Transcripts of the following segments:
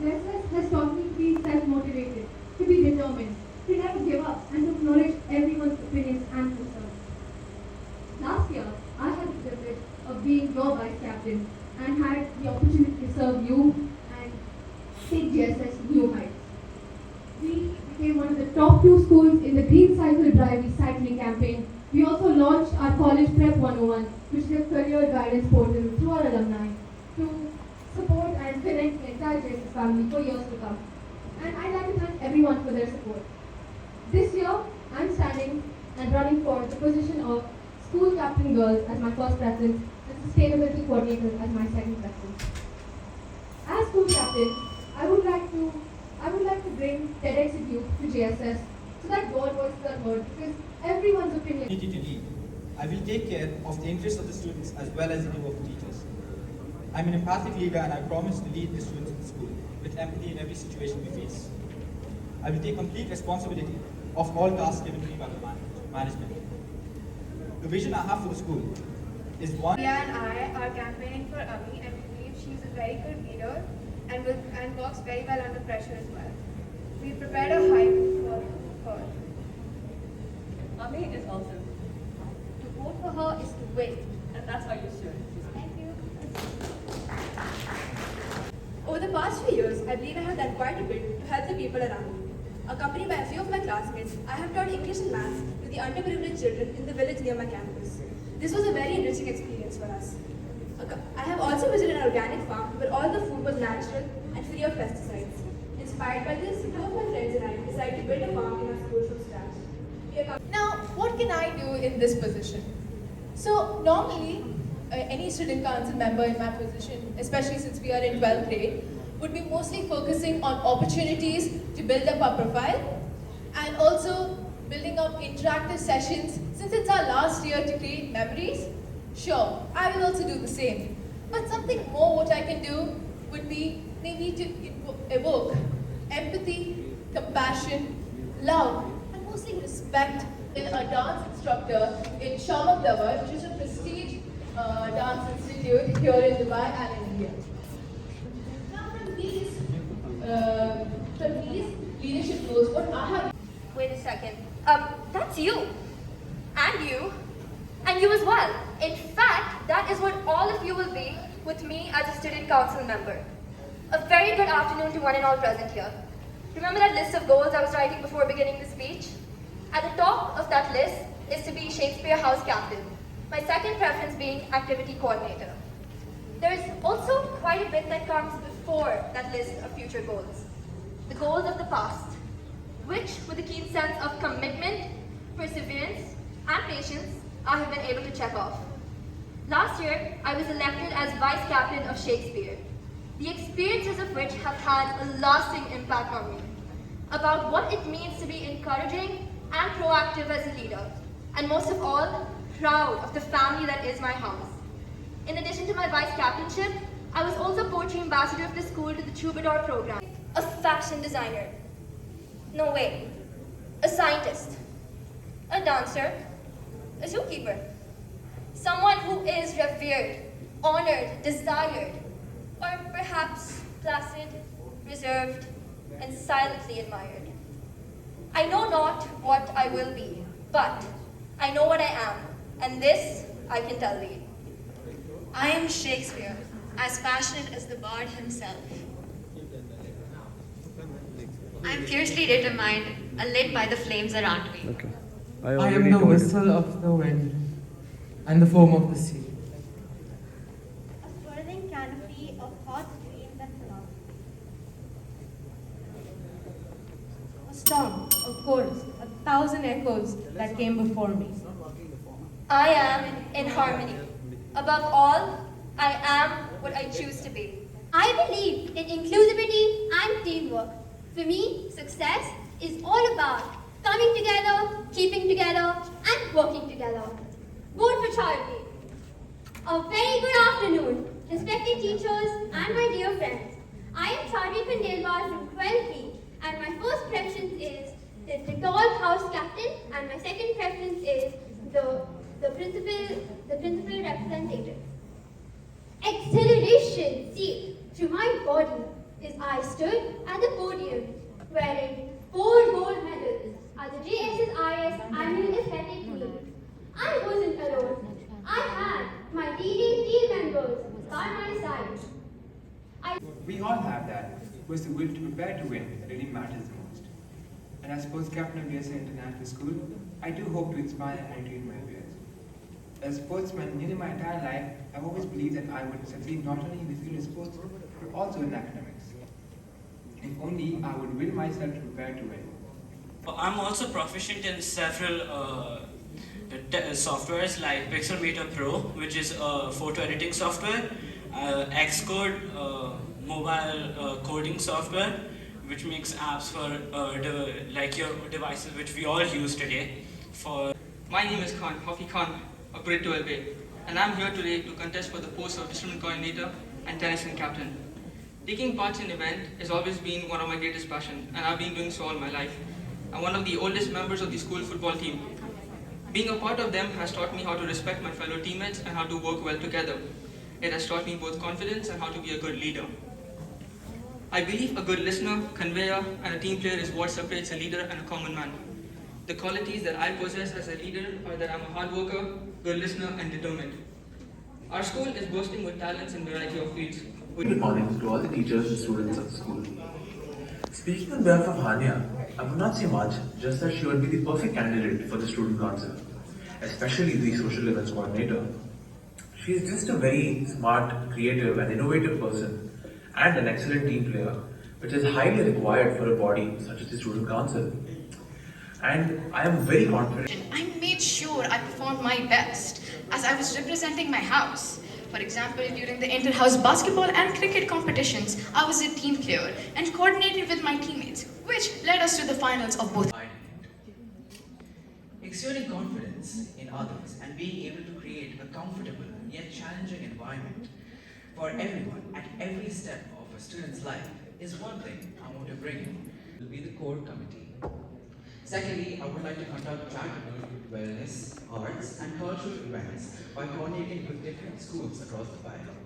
Jssis has taught me to be self-motivated, to be determined, to never give up, and to acknowledge everyone's opinions and concerns. Last year, I had the privilege of being your vice captain and had the opportunity to serve you and take JSS new heights. We became one of the top two schools in the Green Cycle Drive recycling campaign. We also launched our College Prep 101, which is a career guidance portal to our alumni to support and connect the entire Jssis family for years to come. And I'd like to thank everyone for their support. This year, I'm standing and running for the position of School Captain Girls as my first preference and Sustainability Coordinator as my second preference. As School Captain, I would like to bring TEDx youth to JSS so that your voices are heard because everyone's opinion. To lead. I will take care of the interests of the students as well as the of the teachers. I'm an empathic leader and I promise to lead the students in the school with empathy in every situation we face. I will take complete responsibility of all tasks given to me by the management. The vision I have for the school is one. Priya and I are campaigning for Ami and believe she's a very good leader and works very well under pressure as well. We prepared a hype for her. Ami is awesome. To vote for her is to win, and that's how you should. Thank you. Over the past few years, I believe I have done quite a bit to help the people around me. Accompanied by a few of my classmates, I have taught English and maths to the underprivileged children in the village near my campus. This was a very enriching experience for us. I have also visited an organic farm where all the food was natural and free of pesticides. Inspired by this, two of my friends and I decided to build a farm in our school from scratch. Now, what can I do in this position? So, normally, any student council member in my position, especially since we are in 12th grade, would be mostly focusing on opportunities to build up our profile and also building up interactive sessions. Since it's our last year to create memories, sure, I will also do the same. But something more what I can do would be maybe to evoke empathy, compassion, love, and mostly respect in a dance instructor in Shamak Davar, which is a prestige dance institute here in Dubai and in India. Now from these leadership roles, what I have... Wait a second. That's you. And you as well. In fact, that is what all of you will be with me as a student council member. A very good afternoon to one and all present here. Remember that list of goals I was writing before beginning the speech? At the top of that list is to be Shakespeare House Captain, my second preference being Activity Coordinator. There's also quite a bit that comes before that list of future goals. The goals of the past, which, with a keen sense of commitment, perseverance, and patience, I have been able to check off. Last year, I was elected as Vice Captain of Shakespeare, the experiences of which have had a lasting impact on me, about what it means to be encouraging and proactive as a leader, and most of all, proud of the family that is my house. In addition to my Vice Captainship, I was also Poetry Ambassador of the school to the Troubadour program. A fashion designer. No way. A scientist. A dancer. A zookeeper. Someone who is revered, honored, desired, or perhaps placid, reserved, and silently admired. I know not what I will be, but I know what I am, and this I can tell thee. I am Shakespeare, as passionate as the bard himself. I am fiercely determined and lit by the flames around me. Okay. I am the whistle of the wind and the foam of the sea. A swirling canopy of hot dreams and philosophy. A storm, of course, 1,000 echoes that came before me. I am in harmony. Above all, I am what I choose to be. I believe in inclusivity and teamwork. For me, success is all about coming together, keeping together, and working together. Vote for Charity. A very good afternoon, respected teachers and my dear friends. I am Charity Pandey from 12B, and my first preference is the tall house captain, and my second preference is the principal representative. Exhilaration seeped through my body as I stood at the podium wearing 4 gold medals at the Jssis annual aesthetic meet. I wasn't alone. I had my leading team members by my side. We all have that, was the will to prepare to win that really matters the most. And as sports captain of Jssis International School, I do hope to inspire and motivate my peers. As a sportsman, nearly my entire life, I've always believed that I would succeed not only in the field of sports, but also in academics. If only I would will myself to prepare to win. I'm also proficient in several softwares like Pixelmator Pro, which is a photo editing software, Xcode, mobile coding software, which makes apps for like your devices, which we all use today. My name is Khan, Hafi Khan, of grade 12A, and I'm here today to contest for the post of district coordinator and tennis and captain. Taking part in an event has always been one of my greatest passions, and I've been doing so all my life. I'm one of the oldest members of the school football team. Being a part of them has taught me how to respect my fellow teammates and how to work well together. It has taught me both confidence and how to be a good leader. I believe a good listener, conveyor, and a team player is what separates a leader and a common man. The qualities that I possess as a leader are that I'm a hard worker, good listener, and determined. Our school is bursting with talents in a variety of fields. Good morning to all the teachers and students of the school. Speaking on behalf of Hania, I would not say much, just that she would be the perfect candidate for the student council, especially the social events coordinator. She is just a very smart, creative, and innovative person, and an excellent team player, which is highly required for a body such as the student council. And I am very confident. I made sure I performed my best as I was representing my house. For example, during the inter-house basketball and cricket competitions, I was a team player and coordinated with my teammates, which led us to the finals of both. Exuding confidence in others and being able to create a comfortable yet challenging environment for everyone at every step of a student's life is one thing I want to bring in. Will be the core committee. Secondly, I would like to conduct charitable, wellness, arts, and cultural events by coordinating with different schools across the Pandey.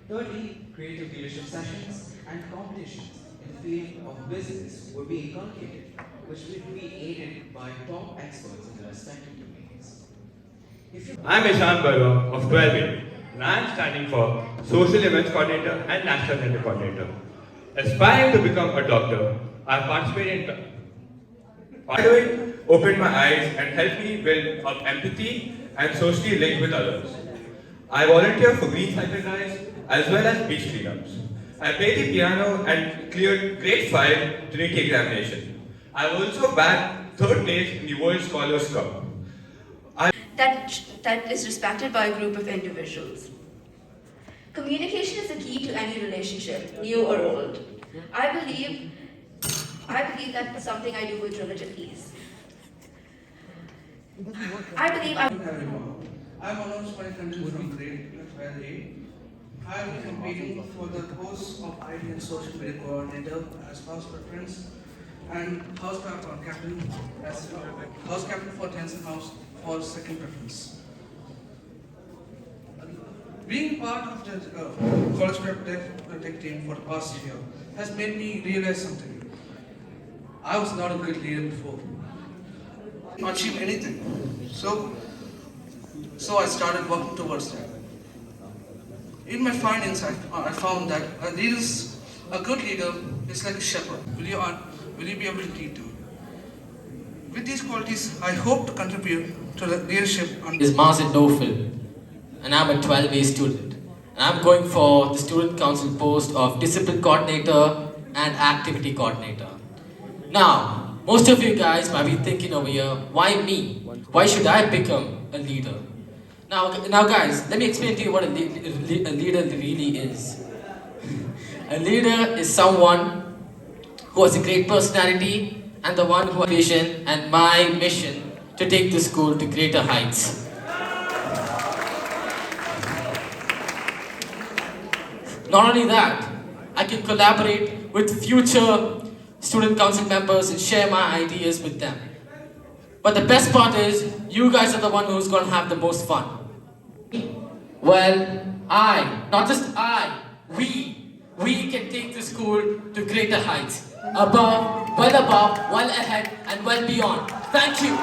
Thirdly, creative leadership sessions and competitions in the field of business will be inculcated, which will be aided by top experts in their respective domains. I'm Ishan Barwa of 12A, and I'm standing for Social Events Coordinator and National Center Coordinator. Aspiring to become a doctor, I participated in it opened my eyes and helped me build up empathy and socially link with others. I volunteer for Green Cycle Drives as well as beach cleanups. I played the piano and cleared grade 5 Trinity examination. I also bagged 3rd place in the World Scholars Cup. That is respected by a group of individuals. Communication is the key to any relationship, new or old. I believe that is something I do with relative ease. I'm Manoj Panikandil from grade 12A. I will be competing for the post of IT and Social Media Coordinator as house preference and house captain as house captain for tennis and house for second preference. Being part of the college prep tech team for the past year has made me realize something. I was not a good leader before. Not achieve anything. So I started working towards that. In my findings, I found that a good leader is like a shepherd. Will you be able to lead to? With these qualities, I hope to contribute to the leadership. Is Mazin Dofil, and I'm a 12A student. And I'm going for the student council post of discipline coordinator and activity coordinator. Now, most of you guys might be thinking over here, why me? Why should I become a leader? Now guys, let me explain to you what a leader really is. A leader is someone who has a great personality and the one who has vision and my mission to take the school to greater heights. Not only that, I can collaborate with future student council members and share my ideas with them. But the best part is, you guys are the one who's going to have the most fun. Well, not just I, we can take the school to greater heights. Above, well ahead, and well beyond. Thank you.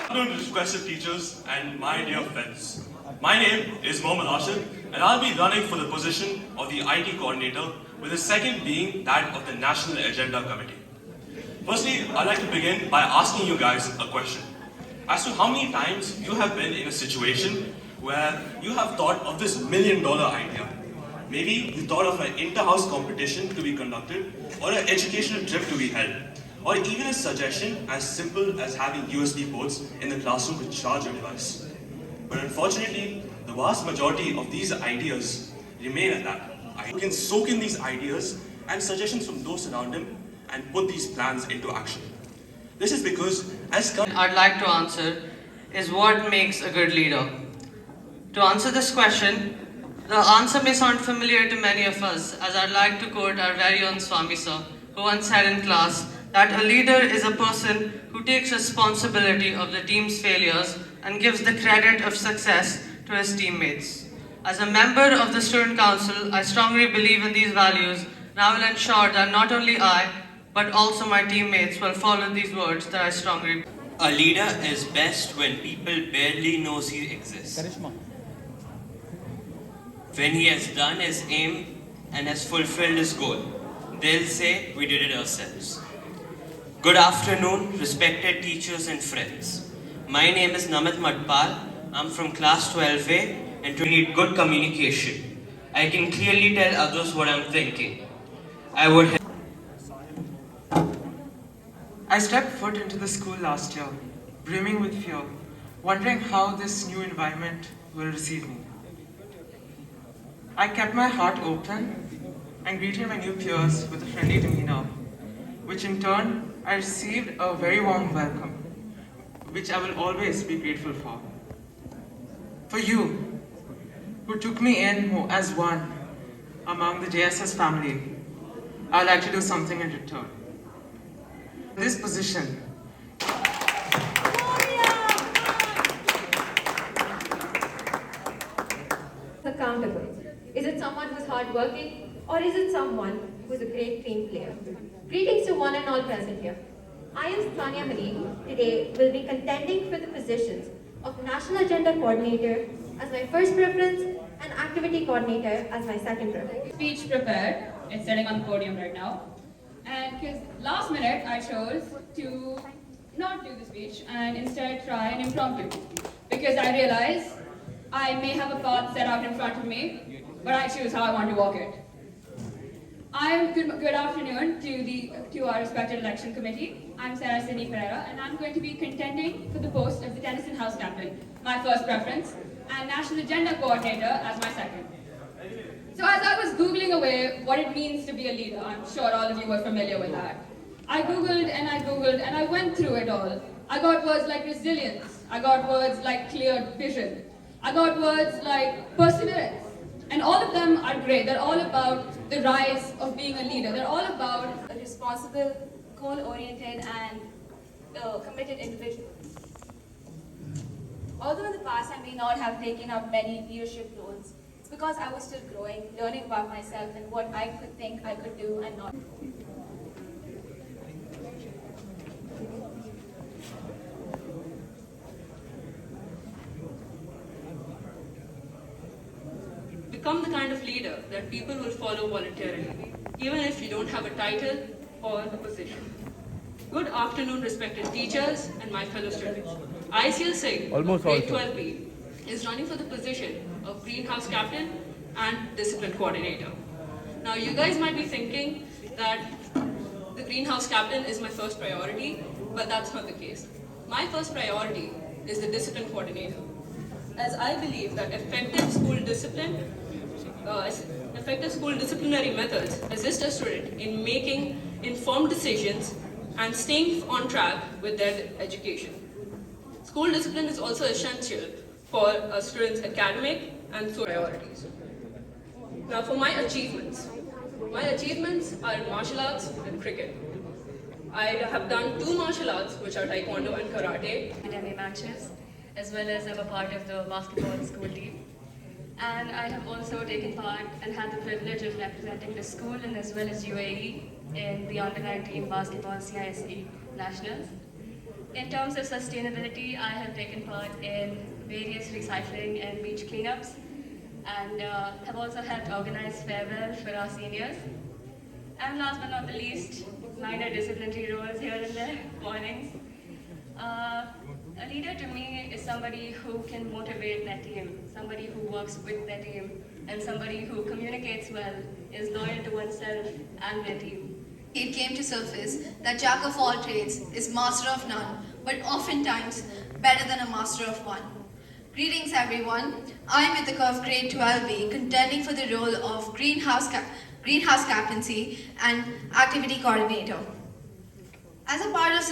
Afternoon, respected teachers and my dear friends. My name is Mohammad Ashir, and I'll be running for the position of the IT coordinator, with the second being that of the National Agenda Committee. Firstly, I'd like to begin by asking you guys a question as to how many times you have been in a situation where you have thought of this $1 million idea. Maybe you thought of an inter-house competition to be conducted, or an educational trip to be held, or even a suggestion as simple as having USB ports in the classroom to charge your device. But unfortunately, the vast majority of these ideas remain at that. You can soak in these ideas and suggestions from those around him and put these plans into action. This is because, as I'd like to answer is what makes a good leader. To answer this question, the answer may sound familiar to many of us, as I'd like to quote our very own Swami sir, who once said in class that a leader is a person who takes responsibility of the team's failures and gives the credit of success to his teammates. As a member of the Student Council, I strongly believe in these values, and I will ensure that not only I, but also my teammates will follow these words that I strongly believe. A leader is best when people barely knows he exists. When he has done his aim and has fulfilled his goal, they'll say we did it ourselves. Good afternoon, respected teachers and friends. My name is Namit Matpal. I'm from class 12A, and to need good communication. I can clearly tell others what I'm thinking. I stepped foot into the school last year, brimming with fear, wondering how this new environment will receive me. I kept my heart open and greeted my new peers with a friendly demeanor, which in turn I received a very warm welcome, which I will always be grateful for. For you, who took me in as one among the Jssis family, I would like to do something in return. This position accountable. Is it someone who's hardworking, or is it someone who's a great team player? Greetings to one and all present here. I am Tanya Malik. Today will be contending for the positions of National Agenda Coordinator as my first preference and Activity Coordinator as my second preference. Speech prepared. It's sitting on the podium right now. And because last minute I chose to not do the speech and instead try an impromptu. Because I realize I may have a path set out in front of me, but I choose how I want to walk it. Good afternoon to our respected election committee. I'm Sarah Cindy Pereira, and I'm going to be contending for the post of the Tennyson House Captain, my first preference, and National Agenda Coordinator as my second. So as I was Googling away what it means to be a leader, I'm sure all of you are familiar with that. I Googled and I went through it all. I got words like resilience. I got words like clear vision. I got words like perseverance. And all of them are great. They're all about the rise of being a leader. They're all about a responsible, goal-oriented, and committed individual. Although in the past I may not have taken up many leadership roles, it's because I was still growing, learning about myself and what I could think I could do and not. Become the kind of leader that people will follow voluntarily, even if you don't have a title or a position. Good afternoon, respected teachers and my fellow students. ICL Singh, grade 12B, is running for the position of Greenhouse Captain and Discipline Coordinator. Now, you guys might be thinking that the Greenhouse Captain is my first priority, but that's not the case. My first priority is the Discipline Coordinator, as I believe that effective school discipline effective school disciplinary methods assist a student in making informed decisions and staying on track with their education. School discipline is also essential for a student's academic and social priorities. Now for my achievements. My achievements are in martial arts and cricket. I have done 2 martial arts, which are Taekwondo and Karate. Academy matches, as well as I'm a part of the basketball school team. And I have also taken part and had the privilege of representing the school and as well as UAE in the Under-19 Basketball CISE Nationals. In terms of sustainability, I have taken part in various recycling and beach cleanups and have also helped organize farewell for our seniors. And last but not the least, minor disciplinary roles here and there, warnings. A leader to me is somebody who can motivate their team, somebody who works with their team, and somebody who communicates well, is loyal to oneself and their team. It came to surface that Jack of all trades is master of none, but oftentimes better than a master of one. Greetings everyone, I am Ithaka of grade 12B, contending for the role of greenhouse captaincy and activity coordinator. As a part of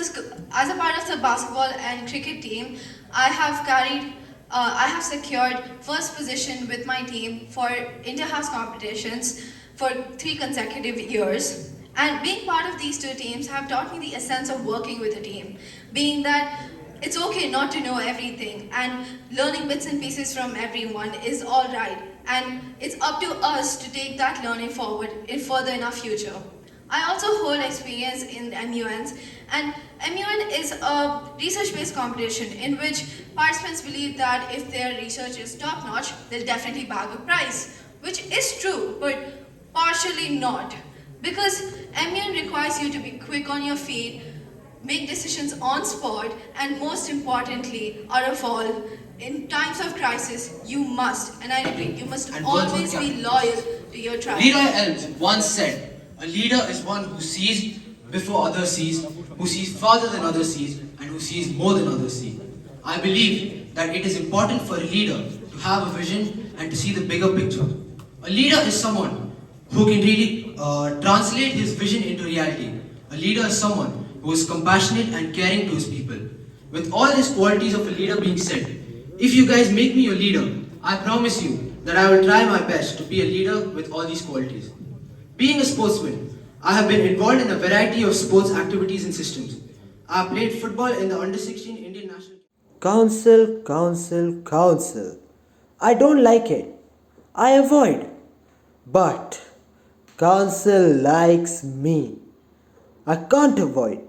the basketball and cricket team, I have secured first position with my team for inter-house competitions for 3 consecutive years. And being part of these 2 teams have taught me the essence of working with a team, being that it's okay not to know everything and learning bits and pieces from everyone is all right. And it's up to us to take that learning forward further in our future. I also hold experience in MUNs, and MUN is a research-based competition in which participants believe that if their research is top-notch, they'll definitely bag a prize, which is true, but partially not. Because MUN requires you to be quick on your feet, make decisions on spot, and most importantly, out of all, in times of crisis, you must, and I repeat, you must always be loyal to your tribe. Leroy Elms once said, "A leader is one who sees before others sees, who sees farther than others sees, and who sees more than others see." I believe that it is important for a leader to have a vision and to see the bigger picture. A leader is someone who can really translate his vision into reality. A leader is someone who is compassionate and caring to his people. With all these qualities of a leader being said, if you guys make me your leader, I promise you that I will try my best to be a leader with all these qualities. Being a sportsman, I have been involved in a variety of sports activities and systems. I have played football in the under-16 Indian national. Council, council, council. I don't like it. I avoid. But council likes me. I can't avoid.